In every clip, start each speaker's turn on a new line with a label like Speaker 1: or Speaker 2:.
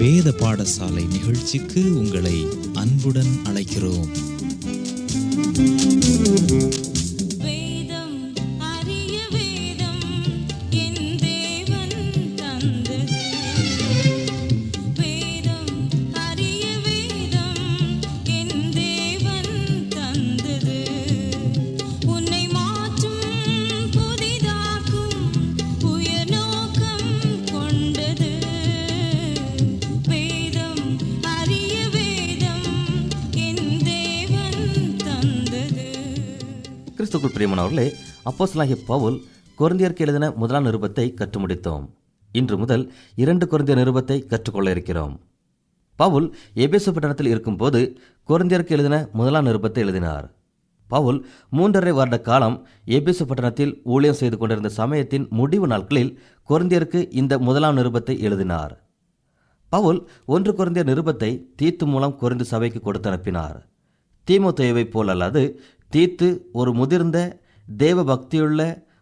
Speaker 1: வேத பாடசாலை நிகழ்ச்சிக்கு உங்களை அன்புடன் அழைக்கிறோம்.
Speaker 2: வேதம் அறிய வேதம் என் தேவன் தந்தது. வேதம் அறிய வேதம் என் தேவன் தந்தது. உன்னை மாற்றும் புதிதாக்கும் உயர் நோக்கம் கொண்டது. வேதம் அறிய வேதம் என் தேவன் தந்தது.
Speaker 3: கிறிஸ்துக்குள் பிரியமானவர்களே, அப்போஸ்தலனாகிய பவுல் கொரிந்தியருக்கு எழுதின முதலாம் நிருபத்தை கற்று முடித்தோம். இன்று முதல் 2 கொரிந்தியர் நிருபத்தை கற்றுக்கொள்ள இருக்கிறோம். பவுல் எபேசு பட்டணத்தில் இருக்கும்போது கொரிந்தியருக்கு எழுதின முதலாம் நிருபத்தை எழுதினார். பவுல் 3½ வருட காலம் எபேசு பட்டணத்தில் ஊழியம் செய்து கொண்டிருந்த சமயத்தின் முடிவு நாட்களில் கொரிந்தியருக்கு இந்த முதலாம் நிருபத்தை எழுதினார். பவுல் 1 கொரிந்தியர் நிருபத்தை தீத்து மூலம் கொரிந்து சபைக்கு கொடுத்து அனுப்பினார். தீமோத்தேயுவை போல் அல்லாது தீத்து ஒரு முதிர்ந்த தேவ பக்தியுள்ள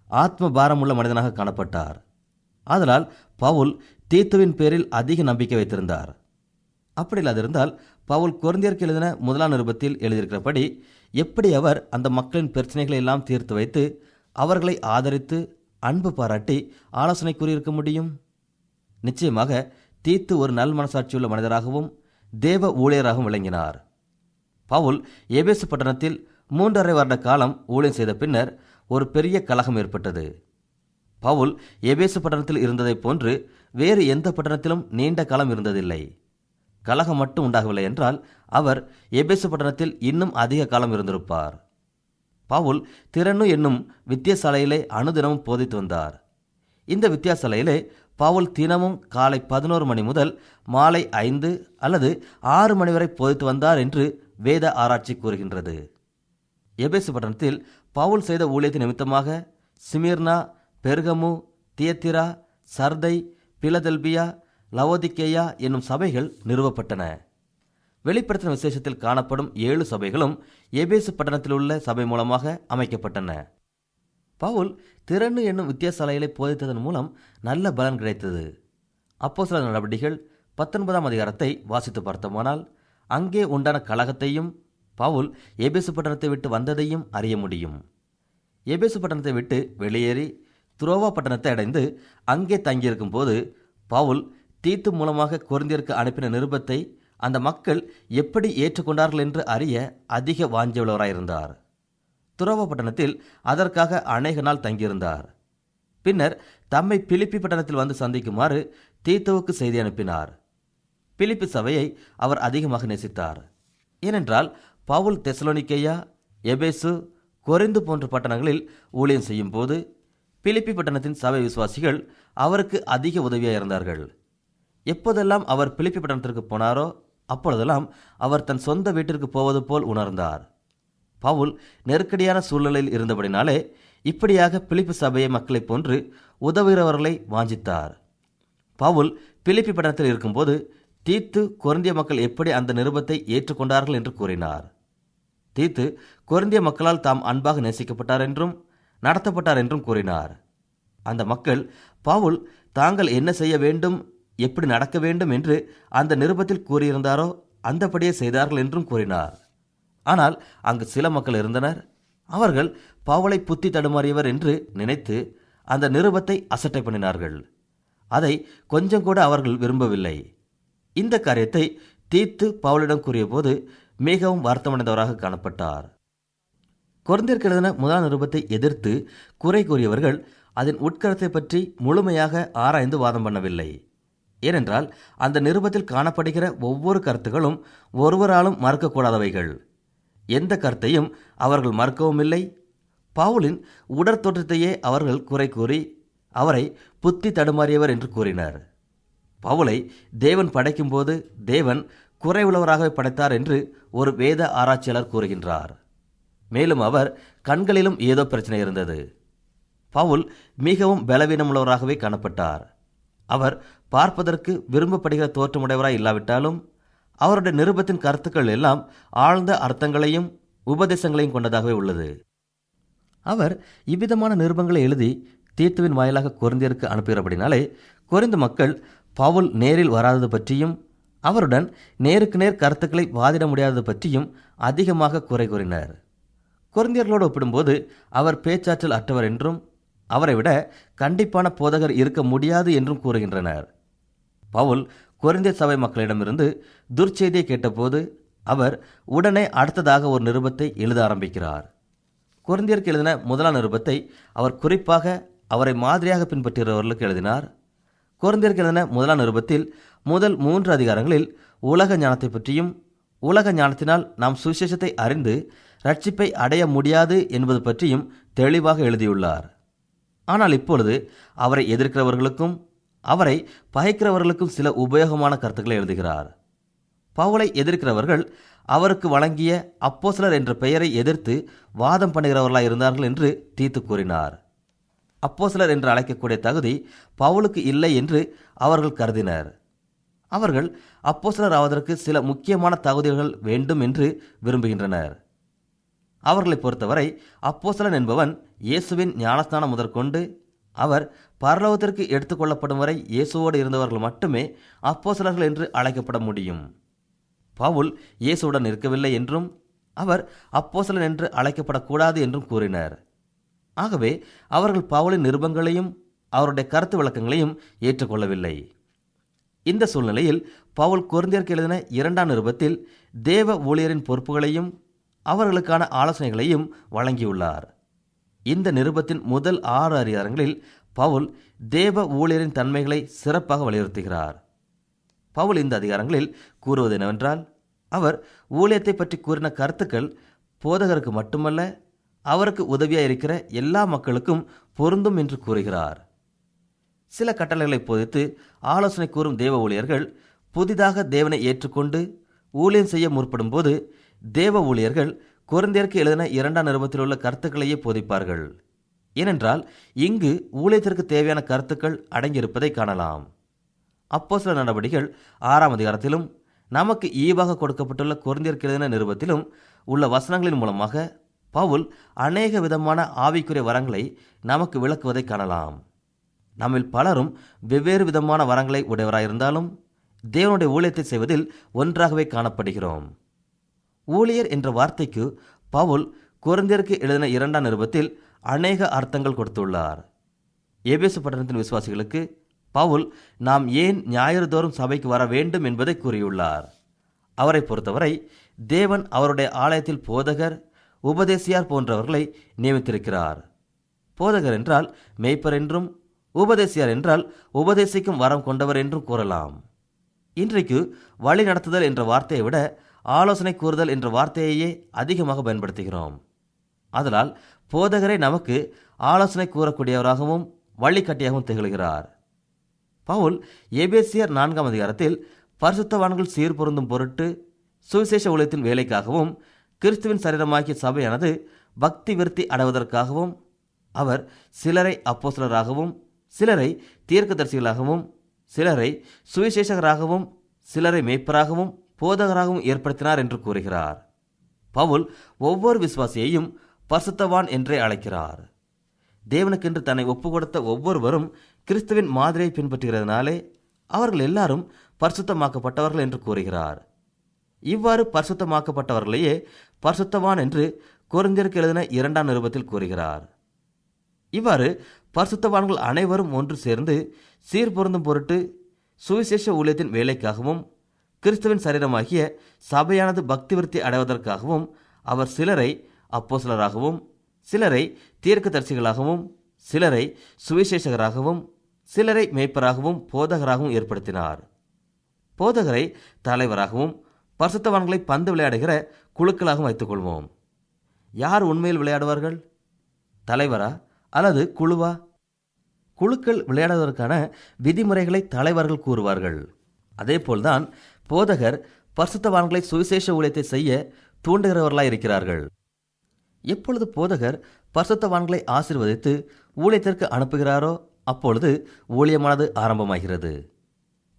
Speaker 3: ஆத்ம பாரமுள்ள மனிதனாக காணப்பட்டார். ஆதலால் பவுல் தீத்துவின் பேரில் அதிக நம்பிக்கை வைத்திருந்தார். அப்படி இல்லாதிருந்தால் பவுல் கொரிந்தியருக்கு எழுதின முதலாம் நிருபத்தில் எழுதியிருக்கிறபடி எப்படி அவர் அந்த மக்களின் பிரச்சனைகளை எல்லாம் தீர்த்து வைத்து அவர்களை ஆதரித்து அன்பு பாராட்டி ஆலோசனை கூறியிருக்க முடியும்? நிச்சயமாக தீத்து ஒரு நல் மனசாட்சியுள்ள மனிதராகவும் தேவ ஊழியராகவும் விளங்கினார். பவுல் எபேசு பட்டணத்தில் 3½ வருட காலம் ஊழியம் செய்த பின்னர் ஒரு பெரிய கலகம் ஏற்பட்டது. பவுல் எபேசு பட்டணத்தில் இருந்ததைப் போன்று வேறு எந்த பட்டணத்திலும் நீண்ட காலம் இருந்ததில்லை. கலகம் மட்டும் உண்டாகவில்லை என்றால் அவர் எபேசு பட்டணத்தில் இன்னும் அதிக காலம் இருந்திருப்பார். பவுல் திறனு என்னும் வித்தியாசாலையிலே அனுதினமும் போதித்து வந்தார். இந்த வித்தியாசாலையிலே பவுல் தினமும் காலை 11 மணி முதல் மாலை 5 அல்லது 6 மணி வரை போதித்து வந்தார் என்று வேத ஆராய்ச்சி கூறுகின்றது. எபேசு பட்டணத்தில் பவுல் செய்த ஊழியத்தின் நிமித்தமாக சிமிர்னா, பெர்கமு, தியத்திரா, சர்தை, பிலதெல்பியா, லவோதிக்கேயா என்னும் சபைகள் நிறுவப்பட்டன. வெளிப்படுத்தின விசேஷத்தில் காணப்படும் 7 சபைகளும் எபேசு பட்டணத்தில் உள்ள சபை மூலமாக அமைக்கப்பட்டன. பவுல் திறனு என்னும் வித்தியாசாலைகளை போதித்ததன் மூலம் நல்ல பலன் கிடைத்தது. அப்போஸ்தலர் நடவடிக்கைகள் 19ஆம் அதிகாரத்தை வாசித்து பார்த்தோமானால் அங்கே உண்டான கலகத்தையும் பவுல் எபேசு பட்டணத்தை விட்டு வந்ததையும் அறிய முடியும். எபேசு பட்டணத்தை விட்டு வெளியேறி துரோவா பட்டணத்தை அடைந்து அங்கே தங்கியிருக்கும் போது பவுல் தீத்து மூலமாக கொரிந்தியருக்கு அனுப்பின நிருபத்தை அந்த மக்கள் எப்படி ஏற்றுக்கொண்டார்கள் என்று அறிய அதிக வாஞ்சியுள்ளவராயிருந்தார். துரோவா பட்டணத்தில் அதற்காக அநேக நாள் தங்கியிருந்தார். பின்னர் தம்மை பிலிப்பி பட்டணத்தில் வந்து சந்திக்குமாறு தீத்துவுக்கு செய்தி அனுப்பினார். பிலிப்பி சபையை அவர் அதிகமாக நேசித்தார். ஏனென்றால் பவுல் தெசலோனிக்கேயா, எபேசு, கொரிந்து போன்ற பட்டணங்களில் ஊழியம் செய்யும் போது பிலிப்பி பட்டணத்தின் சபை விசுவாசிகள் அவருக்கு அதிக உதவியாக இருந்தார்கள். எப்போதெல்லாம் அவர் பிலிப்பி பட்டணத்திற்கு போனாரோ அப்பொழுதெல்லாம் அவர் தன் சொந்த வீட்டிற்கு போவது போல் உணர்ந்தார். பவுல் நெருக்கடியான சூழ்நிலையில் இருந்தபடினாலே இப்படியாக பிலிப்பி சபையை மக்களைப் போன்று உதவுகிறவர்களை வாஞ்சித்தார். பவுல் பிலிப்பி பட்டணத்தில் இருக்கும்போது தீத்து கொரிந்திய மக்கள் எப்படி அந்த நிருபத்தை ஏற்றுக்கொண்டார்கள் என்று கூறினார். தீத்து கொரிந்திய மக்களால் தாம் அன்பாக நேசிக்கப்பட்டார் என்றும் நடத்தப்பட்டார் என்றும் கூறினார். அந்த மக்கள் பவுல் தாங்கள் என்ன செய்ய வேண்டும், எப்படி நடக்க வேண்டும் என்று அந்த நிருபத்தில் கூறியிருந்தாரோ அந்தபடியே செய்தார்கள் என்றும் கூறினார். ஆனால் அங்கு சில மக்கள் இருந்தனர். அவர்கள் பவுலை புத்தி தடுமாறியவர் என்று நினைத்து அந்த நிருபத்தை அசட்டை பண்ணினார்கள். அதை கொஞ்சம் கூட அவர்கள் விரும்பவில்லை. இந்த காரியத்தை தீத்து பவுலிடம் கூறிய போது மிகவும் வருத்தமடைந்தவராக காணப்பட்டார். கொரிந்தியருக்கு எழுதின முதலாம் நிருபத்தை எதிர்த்து குறை கூறியவர்கள் அதன் உட்கருத்தை பற்றி முழுமையாக ஆராய்ந்து வாதம் பண்ணவில்லை. ஏனென்றால் அந்த நிருபத்தில் காணப்படுகிற ஒவ்வொரு கருத்துகளும் ஒருவராலும் மறுக்கக்கூடாதவைகள். எந்த கருத்தையும் அவர்கள் மறுக்கவும் இல்லை. பவுலின் உடற்தோற்றத்தையே அவர்கள் குறை கூறி அவரை புத்தி தடுமாறியவர் என்று கூறினர். பவுலை தேவன் படைக்கும்போது தேவன் குறைவுள்ளவராகவே படைத்தார் என்று ஒரு வேத ஆராய்ச்சியாளர் கூறுகின்றார். மேலும் அவர் கண்களிலும் ஏதோ பிரச்சனை இருந்தது. பவுல் மிகவும் பலவீனமுள்ளவராகவே காணப்பட்டார். அவர் பார்ப்பதற்கு விரும்பப்படுகிற தோற்றமுடையவராய் இல்லாவிட்டாலும் அவருடைய நிருபத்தின் கருத்துக்கள் எல்லாம் ஆழ்ந்த அர்த்தங்களையும் உபதேசங்களையும் கொண்டதாகவே உள்ளது. அவர் இவ்விதமான நிருபங்களை எழுதி தீத்துவின் வாயிலாக கொரிந்தியருக்கு அனுப்புகிறபடினாலே கொரிந்து மக்கள் பவுல் நேரில் வராதது பற்றியும் அவருடன் நேருக்கு நேர் கருத்துக்களை வாதிட முடியாதது பற்றியும் அதிகமாக குறை கூறினர். கொரிந்தியர்களோடு ஒப்பிடும்போது அவர் பேச்சாற்றல் அற்றவர் என்றும் அவரை விட கண்டிப்பான போதகர் இருக்க முடியாது என்றும் கூறுகின்றனர். பவுல் கொரிந்திய சபை மக்களிடமிருந்து துர்ச்செய்தியை கேட்டபோது அவர் உடனே அடுத்ததாக ஒரு நிருபத்தை எழுத ஆரம்பிக்கிறார். கொரிந்தியருக்கு எழுதின முதலாம் நிருபத்தை அவர் குறிப்பாக அவரை மாதிரியாக பின்பற்றுகிறவர்களுக்கு எழுதினார். கொரிந்தியருக்கு எழுதின முதலாம் நிருபத்தில் முதல் 3 அதிகாரங்களில் உலக ஞானத்தை பற்றியும் உலக ஞானத்தினால் நாம் சுவிசேஷத்தை அறிந்து ரட்சிப்பை அடைய முடியாது என்பது பற்றியும் தெளிவாக எழுதியுள்ளார். ஆனால் இப்பொழுது அவரை எதிர்க்கிறவர்களுக்கும் அவரை பகைக்கிறவர்களுக்கும் சில உபயோகமான கருத்துக்களை எழுதுகிறார். பவுலை எதிர்க்கிறவர்கள் அவருக்கு வழங்கிய அப்போஸ்தலர் என்ற பெயரை எதிர்த்து வாதம் பண்ணுகிறவர்களாய் இருந்தார்கள் என்று தீத்து கூறினார். அப்போஸ்தலர் என்று அழைக்கக்கூடிய தகுதி பவுலுக்கு இல்லை என்று அவர்கள் கருதினர். அவர்கள் அப்போஸ்தலர் ஆவதற்கு சில முக்கியமான தகுதிகள் வேண்டும் என்று விரும்புகின்றனர். அவர்களை பொறுத்தவரை அப்போஸ்தலன் என்பவன் இயேசுவின் ஞானஸ்நானம் முதற்கொண்டு அவர் பரலோகத்திற்கு எடுத்துக்கொள்ளப்படும் வரை இயேசுவோடு இருந்தவர்கள் மட்டுமே அப்போஸ்தலர்கள் என்று அழைக்கப்பட முடியும். பவுல் இயேசுவுடன் இருக்கவில்லை என்றும் அவர் அப்போஸ்தலன் என்று அழைக்கப்படக்கூடாது என்றும் கூறினர். ஆகவே அவர்கள் பவுலின் நிருபங்களையும் அவருடைய கருத்து விளக்கங்களையும் ஏற்றுக்கொள்ளவில்லை. இந்த சூழ்நிலையில் பவுல் கொரிந்தியருக்கு எழுதின 2ஆம் நிருபத்தில் தேவ ஊழியரின் பொறுப்புகளையும் அவர்களுக்கான ஆலோசனைகளையும் வழங்கியுள்ளார். இந்த நிருபத்தின் முதல் 6 அதிகாரங்களில் பவுல் தேவ ஊழியரின் தன்மைகளை சிறப்பாக வலியுறுத்துகிறார். பவுல் இந்த அதிகாரங்களில் கூறுவது என்னவென்றால், அவர் ஊழியத்தை பற்றி கூறின கருத்துக்கள் போதகருக்கு மட்டுமல்ல, அவருக்கு உதவியாக இருக்கிற எல்லா மக்களுக்கும் பொருந்தும் என்று கூறுகிறார். சில கட்டளைகளை போதித்து ஆலோசனை கூறும் தேவ ஊழியர்கள் புதிதாக தேவனை ஏற்றுக்கொண்டு ஊழியம் செய்ய முற்படும் போது தேவ ஊழியர்கள் கொரிந்தியருக்கு எழுதின 2ஆம் நிருபத்தில் உள்ள கருத்துக்களையே போதிப்பார்கள். ஏனென்றால் இங்கு ஊழியத்திற்கு தேவையான கருத்துக்கள் அடங்கியிருப்பதை காணலாம். அப்போஸ்தலர் நடவடிக்கைகள் 6ஆம் அதிகாரத்திலும் நமக்கு ஈவாக கொடுக்கப்பட்டுள்ள கொரிந்தியருக்கு எழுதின நிருபத்திலும் உள்ள வசனங்களின் மூலமாக பவுல் அநேக விதமான ஆவிக்குரிய வரங்களை நமக்கு விளக்குவதை காணலாம். நம்மில் பலரும் வெவ்வேறு விதமான வரங்களை உடையவராயிருந்தாலும் தேவனுடைய ஊழியத்தை செய்வதில் ஒன்றாகவே காணப்படுகிறோம். ஊழியர் என்ற வார்த்தைக்கு பவுல் கொரிந்தியருக்கு எழுதின 2ஆம் நிருபத்தில் அநேக அர்த்தங்கள் கொடுத்துள்ளார். எபேசு பட்டணத்தின் விசுவாசிகளுக்கு பவுல் நாம் ஏன் ஞாயிறு தோறும் சபைக்கு வர வேண்டும் என்பதை கூறியுள்ளார். அவரை பொறுத்தவரை தேவன் அவருடைய ஆலயத்தில் போதகர், உபதேசியார் போன்றவர்களை நியமித்திருக்கிறார். போதகர் என்றால் மேய்ப்பர் என்றும், உபதேசியார் என்றால் உபதேசிக்கும் வரம் கொண்டவர் என்றும் கூறலாம். இன்றைக்கு வழி நடத்துதல் என்ற வார்த்தையை விட ஆலோசனை கூறுதல் என்ற வார்த்தையையே அதிகமாக பயன்படுத்துகிறோம். அதனால் போதகரை நமக்கு ஆலோசனை கூறக்கூடியவராகவும் வழிகாட்டியாகவும் திகழ்கிறார். பவுல் எபேசியர் 4ஆம் அதிகாரத்தில் பரிசுத்தவான்கள் சீர்பொருந்தும் பொருட்டு சுவிசேஷ ஊழியத்தின் வேலைக்காகவும் கிறிஸ்துவின் சரீரமாகிய சபையானது பக்தி விருத்தி அடைவதற்காகவும் அவர் சிலரை அப்போஸ்தலராகவும், சிலரை தீர்க்கதரிசிகளாகவும், சிலரை சுவிசேஷகராகவும், சிலரை மேய்ப்பராகவும் போதகராகவும் ஏற்படுத்தினார் என்று கூறுகிறார். பவுல் ஒவ்வொரு விசுவாசியையும் பரிசுத்தவான் என்றே அழைக்கிறார். தேவனுக்கென்று தன்னை ஒப்புக்கொடுத்த ஒவ்வொருவரும் கிறிஸ்துவின் மாதிரியை பின்பற்றுகிறதுனாலே அவர்கள் எல்லாரும் பரிசுத்தமாக்கப்பட்டவர்கள் என்று கூறுகிறார். இவ்வாறு பரிசுத்தமாக்கப்பட்டவர்களையே பரிசுத்தவான் என்று கொரிந்தியருக்கு எழுதின 2ஆம் நிருபத்தில் கூறுகிறார். இவ்வாறு பரிசுத்தவான்கள் அனைவரும் ஒன்று சேர்ந்து சீர்பொருந்தும் பொருட்டு சுவிசேஷ ஊழியத்தின் வேலைக்காகவும் கிறிஸ்துவின் சரீரமாகிய சபையானது பக்தி விருத்தி அடைவதற்காகவும் அவர் சிலரை அப்போஸ்தலராகவும், சிலரை தீர்க்கதரிசிகளாகவும், சிலரை சுவிசேஷகராகவும், சிலரை மேய்ப்பராகவும் போதகராகவும் ஏற்படுத்தினார். போதகரை தலைவராகவும் பரிசுத்தவான்களை பந்து விளையாடுகிற குழுக்களாகவும் வைத்துக் கொள்வோம். யார் உண்மையில் விளையாடுவார்கள்? தலைவரா அல்லது குழுவா? குழுக்கள் விளையாடுவதற்கான விதிமுறைகளை தலைவர்கள் கூறுவார்கள். அதேபோல்தான் போதகர் பரிசுத்தவான்களை சுவிசேஷ ஊழியத்தை செய்ய தூண்டுகிறவர்களாய் இருக்கிறார்கள். எப்பொழுது போதகர் பரிசுத்தவான்களை ஆசீர்வதித்து ஊழியத்திற்கு அனுப்புகிறாரோ அப்பொழுது ஊழியமானது ஆரம்பமாகிறது.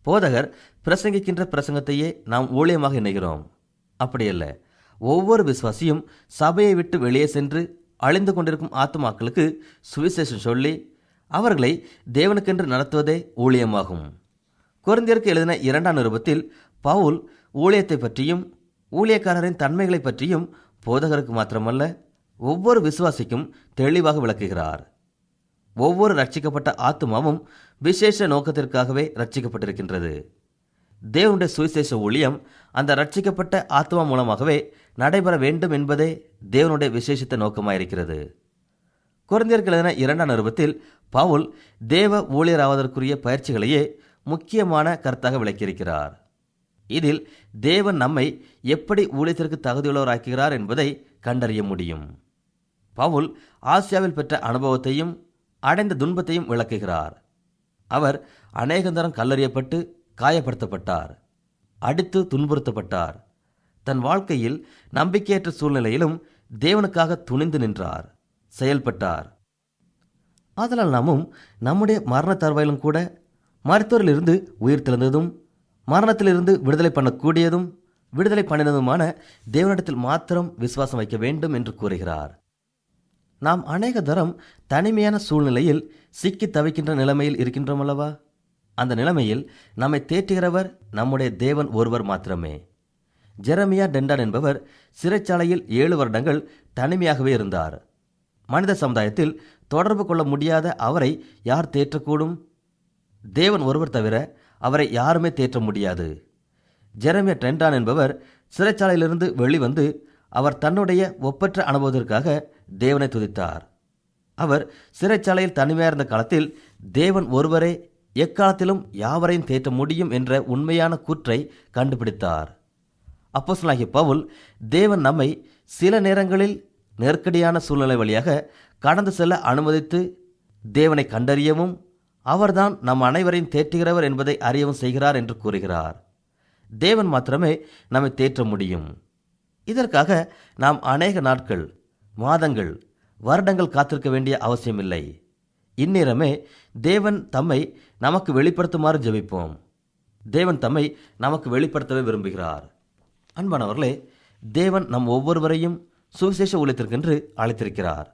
Speaker 3: போதகர் பிரசங்கிக்கின்ற பிரசங்கத்தையே நாம் ஊழியமாக எண்ணுகிறோம். அப்படியல்ல. ஒவ்வொரு விசுவாசியும் சபையை விட்டு வெளியே சென்று அழிந்து கொண்டிருக்கும் ஆத்துமாக்களுக்கு சுவிசேஷம் சொல்லி அவர்களை தேவனுக்கென்று நடத்துவதே ஊழியமாகும். கொரிந்தியருக்கு எழுதின 2ஆம் நிருபத்தில் பவுல் ஊழியத்தை பற்றியும் ஊழியக்காரரின் தன்மைகளை பற்றியும் போதகருக்கு மாத்திரமல்ல, ஒவ்வொரு விசுவாசிக்கும் தெளிவாக விளக்குகிறார். ஒவ்வொரு ரட்சிக்கப்பட்ட ஆத்துமாவும் விசேஷ நோக்கத்திற்காகவே ரட்சிக்கப்பட்டிருக்கின்றது. தேவனுடைய சுவிசேஷ ஊழியம் அந்த ரட்சிக்கப்பட்ட ஆத்மா மூலமாகவே நடைபெற வேண்டும் என்பதே தேவனுடைய விசேஷித்த நோக்கமாயிருக்கிறது. கொரிந்தியருக்கு எழுதின 2ஆம் நிருபத்தில் பவுல் தேவ ஊழியராவதற்குரிய பயிற்சிகளையே முக்கியமான கருத்தாக விளக்கியிருக்கிறார். இதில் தேவன் நம்மை எப்படி ஊழியத்திற்கு தகுதியுள்ளவராக்குகிறார் என்பதை கண்டறிய முடியும். பவுல் ஆசியாவில் பெற்ற அனுபவத்தையும் அடைந்த துன்பத்தையும் விளக்குகிறார். அவர் அநேகந்தரம் கல்லறியப்பட்டு காயப்படுத்தப்பட்டார், அடித்து துன்புறுத்தப்பட்டார். தன் வாழ்க்கையில் நம்பிக்கையற்ற சூழ்நிலையிலும் தேவனுக்காக துணிந்து நின்றார், செயல்பட்டார். ஆதலால் நாமும் நம்முடைய மரண தருவாயிலும் கூட மருத்துவரிலிருந்து உயிர் தெழுந்ததும் மரணத்திலிருந்து விடுதலை பண்ணக்கூடியதும் விடுதலை பண்ணினதுமான தேவனிடத்தில் மாத்திரம் விசுவாசம் வைக்க வேண்டும் என்று கூறுகிறார். நாம் அநேக தரம் தனிமையான சூழ்நிலையில் சிக்கி தவிக்கின்ற நிலைமையில் இருக்கின்றோம் அல்லவா? அந்த நிலைமையில் நம்மை தேற்றுகிறவர் நம்முடைய தேவன் ஒருவர் மாத்திரமே. ஜெரமியா டெண்டான் என்பவர் சிறைச்சாலையில் 7 வருடங்கள் தனிமையாகவே இருந்தார். மனித சமுதாயத்தில் தொடர்பு கொள்ள முடியாத அவரை யார் தேற்றக்கூடும்? தேவன் ஒருவர் தவிர அவரை யாருமே தேற்ற முடியாது. ஜெரமியா டெண்டான் என்பவர் சிறைச்சாலையிலிருந்து வெளிவந்து அவர் தன்னுடைய ஒப்பற்ற அனுபவத்திற்காக தேவனை துதித்தார். அவர் சிறைச்சாலையில் தனிமையாயிருந்த காலத்தில் தேவன் ஒருவரே எக்காலத்திலும் யாவரையும் தேற்ற முடியும் என்ற உண்மையான கூற்றை கண்டுபிடித்தார். அப்போஸ்தலனாகிய பவுல் தேவன் நம்மை சில நேரங்களில் நெருக்கடியான சூழ்நிலை வழியாக கடந்து செல்ல அனுமதித்து தேவனை கண்டறியவும் அவர்தான் நம் அனைவரையும் தேற்றுகிறவர் என்பதை அறியவும் செய்கிறார் என்று கூறுகிறார். தேவன் மாத்திரமே நம்மை தேற்ற முடியும். இதற்காக நாம் அநேக நாட்கள், மாதங்கள், வருடங்கள் காத்திருக்க வேண்டிய அவசியமில்லை. இந்நேரமே தேவன் தம்மை நமக்கு வெளிப்படுத்துமாறு ஜெபிப்போம். தேவன் தம்மை நமக்கு வெளிப்படுத்தவே விரும்புகிறார். அன்பானவர்களே, தேவன் நம் ஒவ்வொருவரையும் சுவிசேஷ ஊழியத்திற்கென்று அழைத்திருக்கிறார்.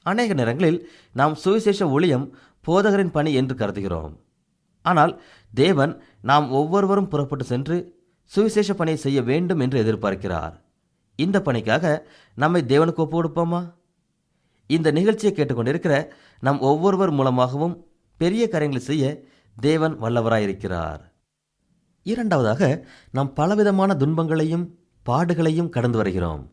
Speaker 3: அநேக நேரங்களில் நாம் சுவிசேஷ ஊழியம் போதகரின் பணி என்று கருதுகிறோம். ஆனால் தேவன் நாம் ஒவ்வொருவரும் புறப்பட்டு சென்று சுவிசேஷ பணியை செய்ய வேண்டும் என்று எதிர்பார்க்கிறார். இந்த பணிக்காக நம்மை தேவனுக்கு ஒப்பு கொடுப்போமா? இந்த நிகழ்ச்சியை கேட்டுக்கொண்டிருக்கிற நம் ஒவ்வொருவர் மூலமாகவும் பெரிய காரியங்களை செய்ய தேவன் வல்லவராயிருக்கிறார். இரண்டாவதாக, நாம் பலவிதமான துன்பங்களையும் பாடுகளையும் கடந்து வருகிறோம்.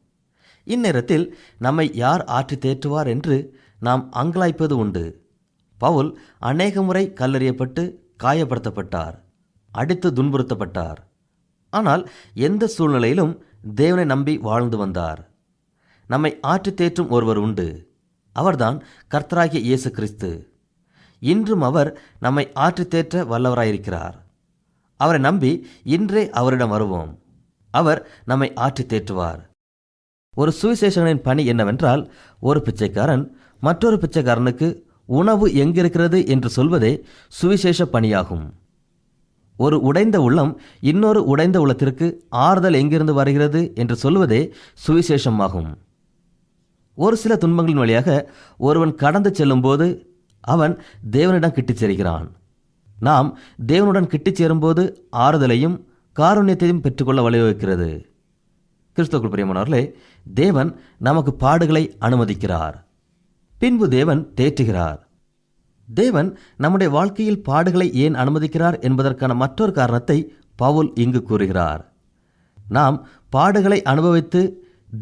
Speaker 3: இந்நேரத்தில் நம்மை யார் ஆற்றி தேற்றுவார் என்று நாம் அங்கலாய்ப்பது உண்டு. பவுல் அநேக முறை கல்லெறியப்பட்டு காயப்படுத்தப்பட்டார், அடித்து துன்புறுத்தப்பட்டார். ஆனால் எந்த சூழ்நிலையிலும் தேவனை நம்பி வாழ்ந்து வந்தார். நம்மை ஆற்றி தேற்றும் ஒருவர் உண்டு. அவர்தான் கர்த்தராகிய இயேசு கிறிஸ்து. இன்றும் அவர் நம்மை ஆற்றி தேற்ற வல்லவராயிருக்கிறார். அவரை நம்பி இன்றே அவரிடம் வருவோம். அவர் நம்மை ஆற்றி தேற்றுவார். ஒரு சுவிசேஷகனின் பணி என்னவென்றால், ஒரு பிச்சைக்காரன் மற்றொரு பிச்சைக்காரனுக்கு உணவு எங்கிருக்கிறது என்று சொல்வதே சுவிசேஷ பணியாகும். ஒரு உடைந்த உள்ளம் இன்னொரு உடைந்த உள்ளத்திற்கு ஆறுதல் எங்கிருந்து வருகிறது என்று சொல்வதே சுவிசேஷமாகும். ஒரு சில துன்பங்களின் வழியாக ஒருவன் கடந்து செல்லும்போது அவன் தேவனிடம் கிட்டிச் சேர்கிறான். நாம் தேவனுடன் கிட்டிச் சேரும்போது ஆறுதலையும் காருண்யத்தையும் பெற்றுக்கொள்ள வழிவகுக்கிறது. கிறிஸ்துவுக்குள் பிரியமானவர்களே, தேவன் நமக்கு பாடுகளை அனுமதிக்கிறார். பின்பு தேவன் தேற்றுகிறார். தேவன் நம்முடைய வாழ்க்கையில் பாடுகளை ஏன் அனுமதிக்கிறார் என்பதற்கான மற்றொரு காரணத்தை பவுல் இங்கு கூறுகிறார். நாம் பாடுகளை அனுபவித்து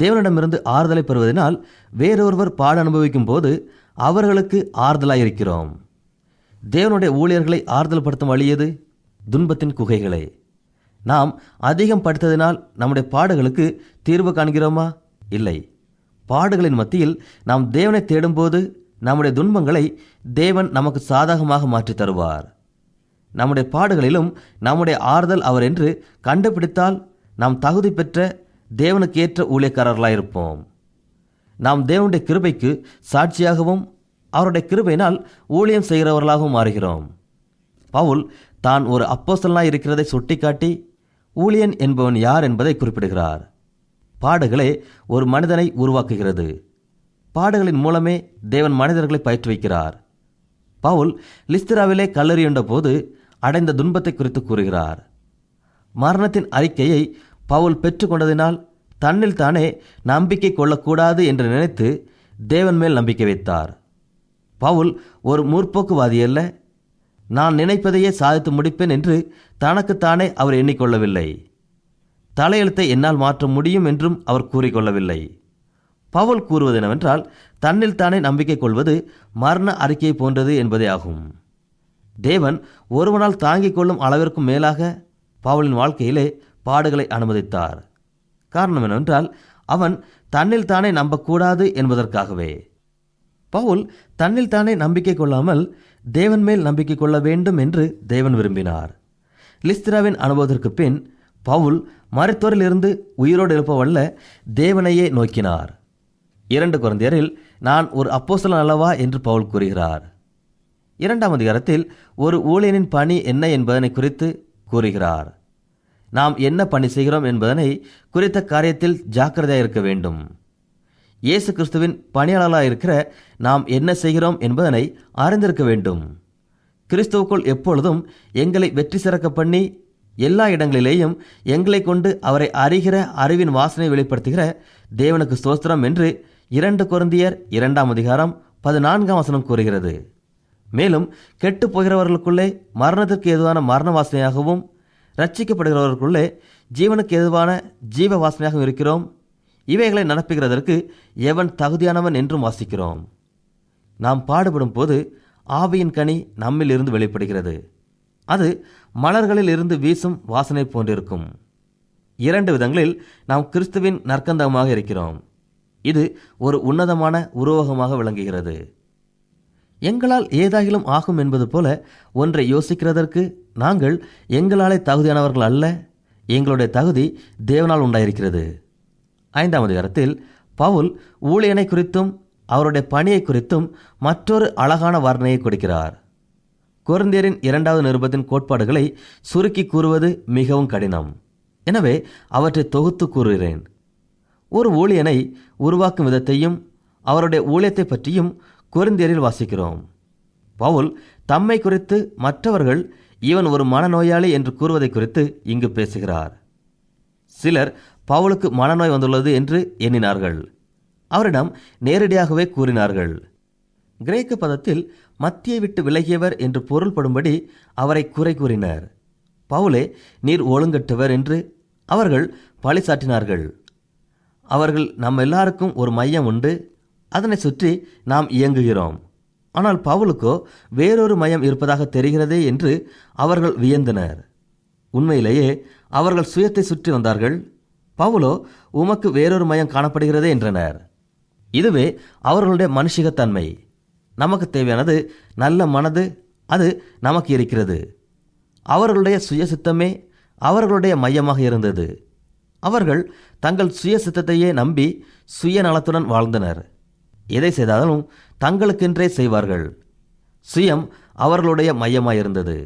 Speaker 3: தேவனிடமிருந்து ஆறுதலை பெறுவதனால் வேறொருவர் பாடு அனுபவிக்கும் போது அவர்களுக்கு ஆறுதலாயிருக்கிறோம். தேவனுடைய ஊழியர்களை ஆறுதல் படுத்தும் வழியது துன்பத்தின் குகைகளே. நாம் அதிகம் படித்ததினால் நம்முடைய பாடுகளுக்கு தீர்வு காண்கிறோமா? இல்லை. பாடுகளின் மத்தியில் நாம் தேவனை தேடும்போது நம்முடைய துன்பங்களை தேவன் நமக்கு சாதகமாக மாற்றி தருவார். நம்முடைய பாடுகளிலும் நம்முடைய ஆறுதல் அவர் என்று கண்டுபிடித்தால் நாம் தகுதி பெற்ற தேவனுக்கு ஏற்ற ஊழியக்காரர்களாயிருப்போம். நாம் தேவனுடைய கிருபைக்கு சாட்சியாகவும் அவருடைய கிருபையினால் ஊழியம் செய்கிறவர்களாகவும் மாறுகிறோம். பவுல் தான் ஒரு அப்போஸ்தலனாய் இருக்கிறதை சுட்டிக்காட்டி ஊழியன் என்பவன் யார் என்பதை குறிப்பிடுகிறார். பாடுகளே ஒரு மனிதனை உருவாக்குகிறது. பாடுகளின் மூலமே தேவன் மனிதர்களை பயிற்றுவிக்கிறார். பவுல் லிஸ்திராவிலே கல்லெறியுண்ட போது அடைந்த துன்பத்தை குறித்து கூறுகிறார். மரணத்தின் அறிக்கையை பவுல் பெற்றுக்கொண்டதினால் தன்னில் தானே நம்பிக்கை கொள்ளக்கூடாது என்று நினைத்து தேவன் மேல் நம்பிக்கை வைத்தார். பவுல் ஒரு முற்போக்குவாதி அல்ல. நான் நினைப்பதையே சாதித்து முடிப்பேன் என்று தனக்குத்தானே அவர் எண்ணிக்கொள்ளவில்லை. தலையெழுத்தை என்னால் மாற்ற முடியும் என்றும் அவர் கூறிக்கொள்ளவில்லை. பவுல் கூறுவது என்னவென்றால், தன்னில் தானே நம்பிக்கை கொள்வது மரண அறிக்கை போன்றது என்பதே ஆகும். தேவன் ஒருவனால் தாங்கிக் கொள்ளும் அளவிற்கும் மேலாக பவுலின் வாழ்க்கையிலே பாடுகளை அனுமதித்தார். காரணம் என்னவென்றால், அவன் தன்னில் தானே நம்பக்கூடாது என்பதற்காகவே. பவுல் தன்னில் தானே நம்பிக்கை கொள்ளாமல் தேவன் மேல் நம்பிக்கை கொள்ள வேண்டும் என்று தேவன் விரும்பினார். லிஸ்திராவின் அனுபவத்திற்கு பின் பவுல் மரித்தோரிலிருந்து உயிரோடு எழுப்பவல்ல தேவனையே நோக்கினார். 2 கொரிந்தியரில் நான் ஒரு அப்போஸ்தலன் அல்லவா என்று பவுல் கூறுகிறார். 2ஆம் அதிகாரத்தில் ஒரு ஊழியனின் பணி என்ன என்பதனை குறித்து கூறுகிறார். நாம் என்ன பணி செய்கிறோம் என்பதனை குறித்த காரியத்தில் ஜாக்கிரதையாக இருக்க வேண்டும். இயேசு கிறிஸ்துவின் பணியாளராக இருக்கிற நாம் என்ன செய்கிறோம் என்பதனை அறிந்திருக்க வேண்டும். கிறிஸ்துவுக்குள் எப்பொழுதும் எங்களை வெற்றி சிறக்க பண்ணி எல்லா இடங்களிலேயும் எங்களை கொண்டு அவரை அறிகிற அறிவின் வாசனை வெளிப்படுத்துகிற தேவனுக்கு ஸ்தோத்திரம் என்று 2 கொரிந்தியர் 2ஆம் அதிகாரம் 14ஆம் வசனம் கூறுகிறது. மேலும் கெட்டு போகிறவர்களுக்குள்ளே மரணத்திற்கு ஏதுவான மரண வாசனையாகவும் ரட்சிக்கப்படுகிறவர்களுக்குள்ளே ஜீவனுக்கு ஏதுவான ஜீவ வாசனையாகவும் இருக்கிறோம். இவைகளை நடப்புகிறதற்கு எவன் தகுதியானவன் என்றும் வாசிக்கிறோம். நாம் பாடுபடும் போது ஆவியின் கனி நம்மில் இருந்து வெளிப்படுகிறது. அது மலர்களில் இருந்து வீசும் வாசனை போன்றிருக்கும். 2 விதங்களில் நாம் கிறிஸ்துவின் நற்கந்தமாக இருக்கிறோம். இது ஒரு உன்னதமான உருவகமாக விளங்குகிறது. எங்களால் ஏதாகிலும் ஆகும் என்பது போல ஒன்றை யோசிக்கிறதற்கு நாங்கள் எங்களாலே தகுதியானவர்கள் அல்ல. எங்களுடைய தகுதி தேவனால் உண்டாயிருக்கிறது. 5ஆம் அதிகாரத்தில் பவுல் ஊழியனை குறித்தும் அவருடைய பணியை குறித்தும் மற்றொரு அழகான வர்ணனையை கொடுக்கிறார். கொரிந்தியரின் 2வது நிருபத்தின் கோட்பாடுகளை சுருக்கி கூறுவது மிகவும் கடினம். எனவே அவற்றை தொகுத்து கூறுகிறேன். ஒரு ஊழியனை உருவாக்கும் விதத்தையும் அவருடைய ஊழியத்தை பற்றியும் கொரிந்தியரில் வாசிக்கிறோம். பவுல் தம்மை குறித்து மற்றவர்கள் இவன் ஒரு மனநோயாளி என்று கூறுவதை குறித்து இங்கு பேசுகிறார். சிலர் பவுலுக்கு மனநோய் வந்துள்ளது என்று எண்ணினார்கள். அவரிடம் நேரடியாகவே கூறினார்கள். கிரேக்க பதத்தில் மத்தியை விட்டு விலகியவர் என்று பொருள்படும்படி அவரை குறை கூறினர். பவுலே நீர் ஒழுங்கற்றவர் என்று அவர்கள் பழி சாட்டினார்கள். அவர்கள் நம்ம எல்லாருக்கும் ஒரு மையம் உண்டு, அதனை சுற்றி நாம் இயங்குகிறோம். ஆனால் பவுலுக்கோ வேறொரு மையம் இருப்பதாக தெரிகிறதே என்று அவர்கள் வியந்தனர். உண்மையிலேயே அவர்கள் சுயத்தை சுற்றி வந்தார்கள். பவுலோ உமக்கு வேறொரு மையம் காணப்படுகிறதே என்றனர். இதுவே அவர்களுடைய மனுஷிகத்தன்மை. நமக்கு தேவையானது நல்ல மனது, அது நமக்கு இருக்கிறது. அவர்களுடைய சுயசித்தமே அவர்களுடைய மையமாக இருந்தது. அவர்கள் தங்கள் சுயசித்தத்தையே நம்பி சுயநலத்துடன் வாழ்ந்தனர். எதை செய்தாலும் தங்களுக்கென்றே செய்வார்கள். சுயம் அவர்களுடைய மையமாயிருந்தது.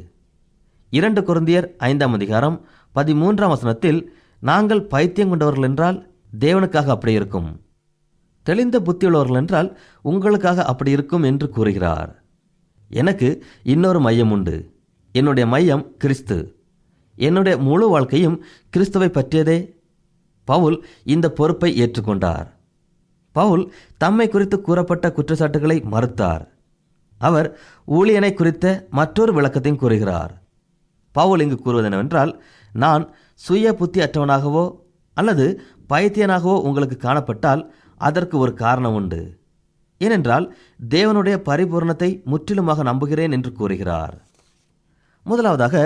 Speaker 3: 2 கொரிந்தியர் 5ஆம் அதிகாரம் 13ஆம் வசனத்தில் நாங்கள் பைத்தியம் கொண்டவர்கள் என்றால் தேவனுக்காக அப்படி இருக்கும், தெளிந்த புத்தியுள்ளவர்கள் என்றால் உங்களுக்காக அப்படி இருக்கும் என்று கூறுகிறார். எனக்கு இன்னொரு மையம் உண்டு. என்னுடைய மையம் கிறிஸ்து. என்னுடைய முழு வாழ்க்கையும் கிறிஸ்துவை பற்றியதே. பவுல் இந்த பொறுப்பை ஏற்றுக்கொண்டார். பவுல் தம்மை குறித்து கூறப்பட்ட குற்றச்சாட்டுகளை மறுத்தார். அவர் ஊழியனை குறித்த மற்றொரு விளக்கத்தையும் கூறுகிறார். பவுல் இங்கு கூறுவது என்னவென்றால், நான் சுய புத்தி அற்றவனாகவோ அல்லது பைத்தியனாகவோ உங்களுக்கு காணப்பட்டால் அதற்கு ஒரு காரணம் உண்டு. ஏனென்றால் தேவனுடைய பரிபூரணத்தை முற்றிலுமாக நம்புகிறேன் என்று கூறுகிறார். முதலாவதாக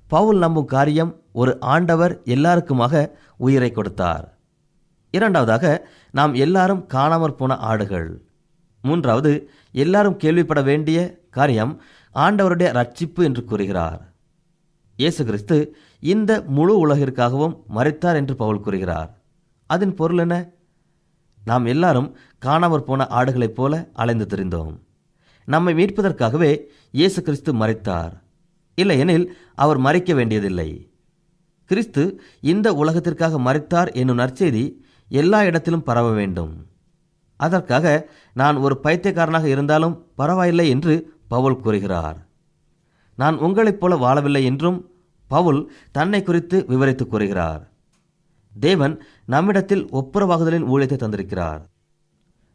Speaker 3: பவுல் நம்பும் காரியம் ஒரு ஆண்டவர் எல்லாருக்குமாக உயிரை கொடுத்தார். இரண்டாவதாக நாம் எல்லாரும் காணாமற் போன ஆடுகள். மூன்றாவது எல்லாரும் கேள்விப்பட வேண்டிய காரியம் ஆண்டவருடைய ரட்சிப்பு என்று கூறுகிறார். இயேசு கிறிஸ்து இந்த முழு உலகிற்காகவும் மரித்தார் என்று பவுல் கூறுகிறார். அதன் பொருள் என்ன? நாம் எல்லாரும் காணாமற் போன ஆடுகளைப் போல அலைந்து திரிந்தோம். நம்மை மீட்பதற்காகவே இயேசு கிறிஸ்து மரித்தார். இல்லையெனில் அவர் மரிக்க வேண்டியதில்லை. கிறிஸ்து இந்த உலகத்திற்காக மரித்தார் என்னும் நற்செய்தி எல்லா இடத்திலும் பரவ வேண்டும். அதற்காக நான் ஒரு பைத்தியக்காரனாக இருந்தாலும் பரவாயில்லை என்று பவுல் கூறுகிறார். நான் உங்களைப் போல வாழவில்லை என்றும் பவுல் தன்னை குறித்து விவரித்து கூறுகிறார். தேவன் நம்மிடத்தில் ஒப்புரவாகுதலின் ஊழியத்தை தந்திருக்கிறார்.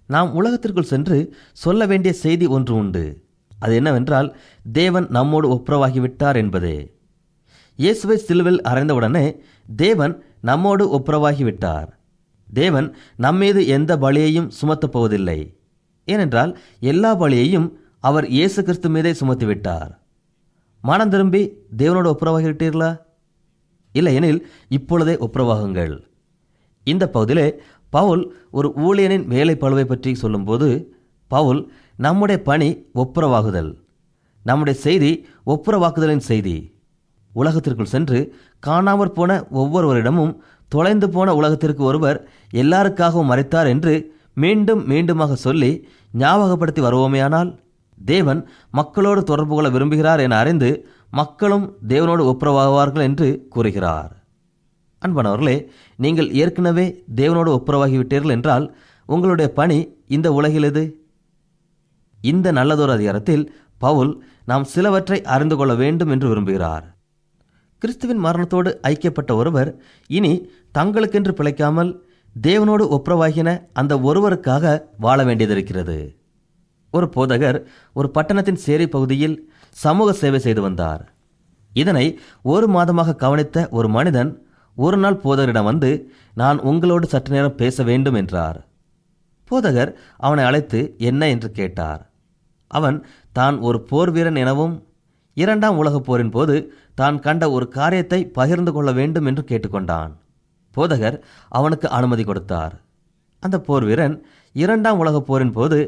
Speaker 3: நாம் உலகத்திற்குள் சென்று சொல்ல வேண்டிய செய்தி ஒன்று உண்டு. அது என்னவென்றால், தேவன் நம்மோடு ஒப்புரவாகிவிட்டார் என்பதே. இயேசுவை சிலுவையில் அறைந்தவுடனே தேவன் நம்மோடு ஒப்புரவாகிவிட்டார். தேவன் நம்மீது எந்த பலியையும் சுமத்தப் போவதில்லை. ஏனென்றால் எல்லா பலியையும் அவர் இயேசு கிறிஸ்து மீதே சுமத்திவிட்டார். மனம் திரும்பி தேவனோடு ஒப்புரவாகிவிட்டீர்களா? இல்லையெனில் இப்பொழுதே ஒப்புரவாகுங்கள். இந்த பகுதியிலே பவுல் ஒரு ஊழியனின் வேலை பளுவை பற்றி சொல்லும்போது, பவுல் நம்முடைய பணி ஒப்புரவாகுதல், நம்முடைய செய்தி ஒப்புரவாக்குதலின் செய்தி. உலகத்திற்குள் சென்று காணாமற் போன ஒவ்வொருவரிடமும் தொலைந்து போன உலகத்திற்கு ஒருவர் எல்லாருக்காகவும் மறைத்தார் என்று மீண்டும் மீண்டுமாக சொல்லி ஞாபகப்படுத்தி வருவோமேயானால், தேவன் மக்களோடு தொடர்பு கொள்ள விரும்புகிறார் என அறிந்து மக்களும் தேவனோடு ஒப்புரவாகுவார்கள் என்று கூறுகிறார். அன்பானவர்களே, நீங்கள் ஏற்கனவே தேவனோடு ஒப்புரவாகிவிட்டீர்கள் என்றால் உங்களுடைய பணி இந்த உலகில் எது? இந்த நல்லதொரு அதிகாரத்தில் பவுல் நாம் சிலவற்றை அறிந்து கொள்ள வேண்டும் என்று விரும்புகிறார். கிறிஸ்துவின் மரணத்தோடு ஐக்கியப்பட்ட ஒருவர் இனி தங்களுக்கென்று பிழைக்காமல் தேவனோடு ஒப்புரவாகின அந்த ஒருவருக்காக வாழ வேண்டியதிருக்கிறது. ஒரு போதகர் ஒரு பட்டணத்தின் சேரி பகுதியில் சமூக சேவை செய்து வந்தார். இதனை 1 மாதமாக கவனித்த ஒரு மனிதன் ஒரு நாள் போதகரிடம் வந்து, நான் உங்களோடு சற்று நேரம் பேச வேண்டும் என்றார். போதகர் அவனை அழைத்து என்ன என்று கேட்டார். அவன் தான் ஒரு போர் வீரன் எனவும் 2ஆம் உலகப் போரின் போது தான் கண்ட ஒரு காரியத்தை பகிர்ந்து கொள்ள வேண்டும் என்று கேட்டுக்கொண்டான். போதகர் அவனுக்கு அனுமதி கொடுத்தார். அந்த போர் வீரன் 2ஆம் உலகப் போரின் போது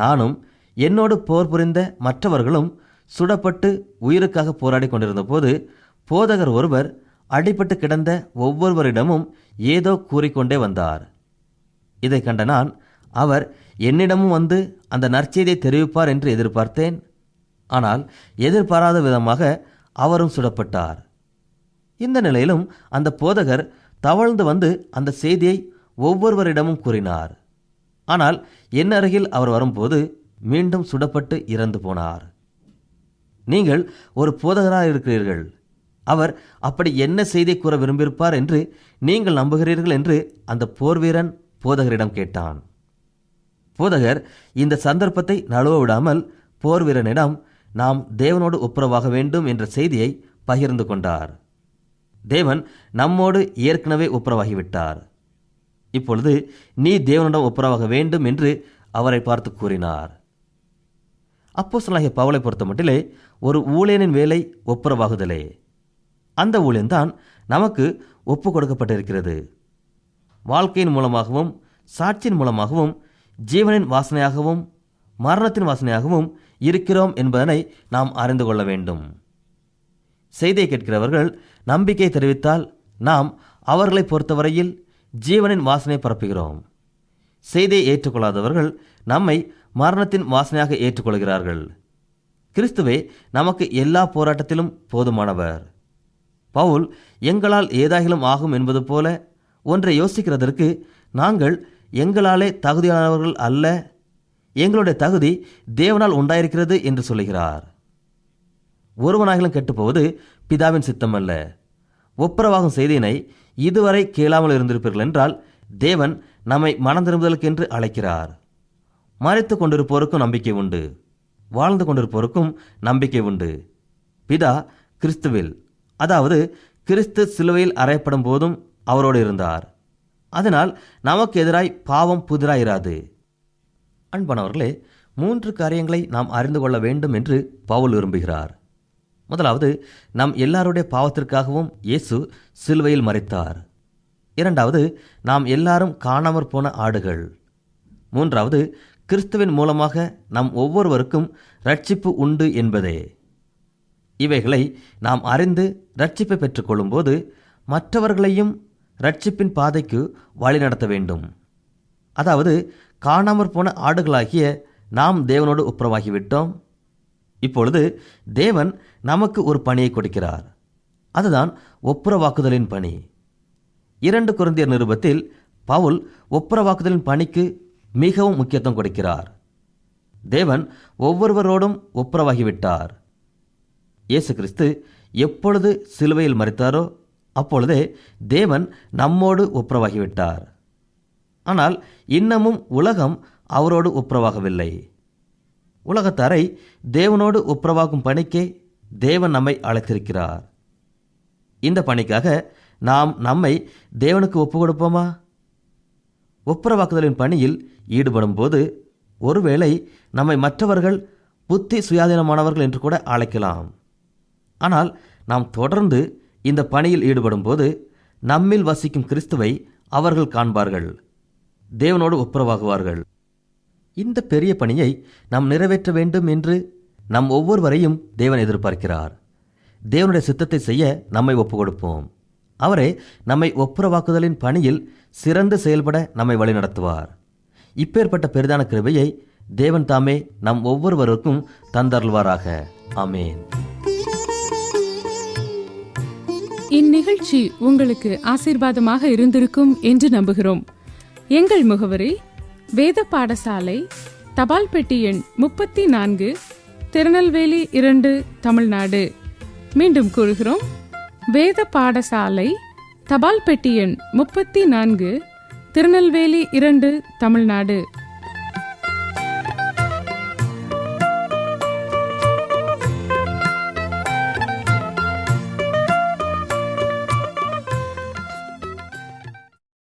Speaker 3: நானும் என்னோடு போர் புரிந்த மற்றவர்களும் சுடப்பட்டு உயிருக்காக போராடி கொண்டிருந்த போது போதகர் ஒருவர் அடிபட்டு கிடந்த ஒவ்வொருவரிடமும் ஏதோ கூறிக்கொண்டே வந்தார். இதை கண்ட நான், அவர் என்னிடமும் வந்து அந்த நற்செய்தியை தெரிவிப்பார் என்று எதிர்பார்த்தேன். ஆனால் எதிர்பாராத விதமாக அவரும் சுடப்பட்டார். இந்த நிலையிலும் அந்த போதகர் தவழ்ந்து வந்து அந்த செய்தியை ஒவ்வொருவரிடமும் கூறினார். ஆனால் என் அருகில் அவர் வரும்போது மீண்டும் சுடப்பட்டு இறந்து போனார். நீங்கள் ஒரு போதகராக இருக்கிறீர்கள். அவர் அப்படி என்ன செய்தி கூற விரும்பியிருப்பார் என்று நீங்கள் நம்புகிறீர்கள் என்று அந்த போர் வீரன் போதகரிடம் கேட்டான். போதகர் இந்த சந்தர்ப்பத்தை நழுவ விடாமல் போர் வீரனிடம் நாம் தேவனோடு ஒப்புரவாக வேண்டும் என்ற செய்தியை பகிர்ந்து கொண்டார். தேவன் நம்மோடு ஏற்கனவே ஒப்புரவாகிவிட்டார். இப்பொழுது நீ தேவனிடம் ஒப்புரவாக வேண்டும் என்று அவரை பார்த்து கூறினார். அப்போஸ்தலனாகிய பவுலை பொறுத்த மட்டிலே ஒரு ஊழியனின் வேலை ஒப்புரவாகுதலே. அந்த ஊழியன்தான் நமக்கு ஒப்பு கொடுக்கப்பட்டிருக்கிறது. வாழ்க்கையின் மூலமாகவும் சாட்சியின் மூலமாகவும் ஜீவனின் வாசனையாகவும் மரணத்தின் வாசனையாகவும் இருக்கிறோம் என்பதனை நாம் அறிந்து கொள்ள வேண்டும். செய்தியை கேட்கிறவர்கள் நம்பிக்கை தெரிவித்தால் நாம் அவர்களை பொறுத்தவரையில் ஜீவனின் வாசனை பரப்புகிறோம். செய்தியை ஏற்றுக்கொள்ளாதவர்கள் நம்மை மரணத்தின் வாசனையாக ஏற்றுக்கொள்கிறார்கள். கிறிஸ்துவே நமக்கு எல்லா போராட்டத்திலும் போதுமானவர். பவுல் எங்களால் ஏதாகிலும் ஆகும் என்பது போல ஒன்றை யோசிக்கிறதற்கு நாங்கள் எங்களாலே தகுதியானவர்கள் அல்ல, எங்களுடைய தகுதி தேவனால் உண்டாயிருக்கிறது என்று சொல்லுகிறார். ஒருவனாகிலும் கெட்டுப்போவது பிதாவின் சித்தம் அல்ல. ஒப்புரவாகும் செய்தியினை இதுவரை கேளாமல் இருந்திருப்பீர்கள் என்றால் தேவன் நம்மை மனம் திரும்புதலுக்கென்று அழைக்கிறார். மறைத்து கொண்டிருப்போருக்கும் நம்பிக்கை உண்டு, வாழ்ந்து கொண்டிருப்போருக்கும் நம்பிக்கை உண்டு. பிதா கிறிஸ்துவில், அதாவது கிறிஸ்து சிலுவையில் அறையப்படும் போதும் அவரோடு இருந்தார். அதனால் நமக்கு எதிராய் பாவம் புதிராயிராது. அன்பானவர்களே, 3 காரியங்களை நாம் அறிந்து கொள்ள வேண்டும் என்று பவுல் விரும்புகிறார். முதலாவது, நம் எல்லாருடைய பாவத்திற்காகவும் இயேசு சிலுவையில் மரித்தார். 2வது, நாம் எல்லாரும் காணாமற் போன ஆடுகள். 3வது, கிறிஸ்துவின் மூலமாக நம் ஒவ்வொருவருக்கும் இரட்சிப்பு உண்டு என்பதே. இவைகளை நாம் அறிந்து இரட்சிப்பை பெற்றுக்கொள்ளும்போது மற்றவர்களையும் இரட்சிப்பின் பாதைக்கு வழிநடத்த வேண்டும். அதாவது காணாமற் போன ஆடுகளாகிய நாம் தேவனோடு ஒப்புரவாகிவிட்டோம். இப்பொழுது தேவன் நமக்கு ஒரு பணியை கொடுக்கிறார். அதுதான் ஒப்புரவாக்குதலின் பணி. 2 கொரிந்தியர் நிருபத்தில் பவுல் ஒப்புரவாக்குதலின் பணிக்கு மிகவும் முக்கியத்துவம் கொடுக்கிறார். தேவன் ஒவ்வொருவரோடும் ஒப்புரவாகிவிட்டார். இயேசு கிறிஸ்து எப்பொழுது சிலுவையில் மரித்தாரோ அப்பொழுதே தேவன் நம்மோடு ஒப்புரவாகிவிட்டார். ஆனால் இன்னமும் உலகம் அவரோடு ஒப்புரவாகவில்லை. உலகத்தாரை தேவனோடு ஒப்புரவாகும் பணிக்கே தேவன் நம்மை அழைத்திருக்கிறார். இந்த பணிக்காக நாம் நம்மை தேவனுக்கு ஒப்பு கொடுப்போமா? ஒப்புரவாக்குதலின் பணியில் ஈடுபடும் போது ஒருவேளை நம்மை மற்றவர்கள் புத்தி சுயாதீனமானவர்கள் என்று கூட அழைக்கலாம். ஆனால் நாம் தொடர்ந்து இந்த பணியில் ஈடுபடும் போது நம்மில் வசிக்கும் கிறிஸ்துவை அவர்கள் காண்பார்கள், தேவனோடு ஒப்புரவாகுவார்கள். இந்த பெரிய பணியை நாம் நிறைவேற்ற வேண்டும் என்று நம் ஒவ்வொருவரையும் தேவன் எதிர்பார்க்கிறார். தேவனுடைய சித்தத்தை செய்ய நம்மை ஒப்பு கொடுப்போம். அவரே நம்மை ஒப்புரவாக்குதலின் பணியில் சிறந்து செயல்பட நம்மை வழிநடத்துவார். இப்பேற்பட்ட பெரிதான கிருபையை தேவன் தாமே நம் ஒவ்வொருவருக்கும் தந்தருள்வாராக. ஆமேன்.
Speaker 4: இந்நிகழ்ச்சி உங்களுக்கு ஆசீர்வாதமாக இருந்திருக்கும் என்று நம்புகிறோம். எங்கள் முகவரி: வேத பாடசாலை, தபால் பெட்டி எண் 34, திருநெல்வேலி 2, தமிழ்நாடு. மீண்டும் கூறுகிறோம்: வேத பாடசாலை, தபால் பெட்டி எண் 34, திருநெல்வேலி 2, தமிழ்நாடு.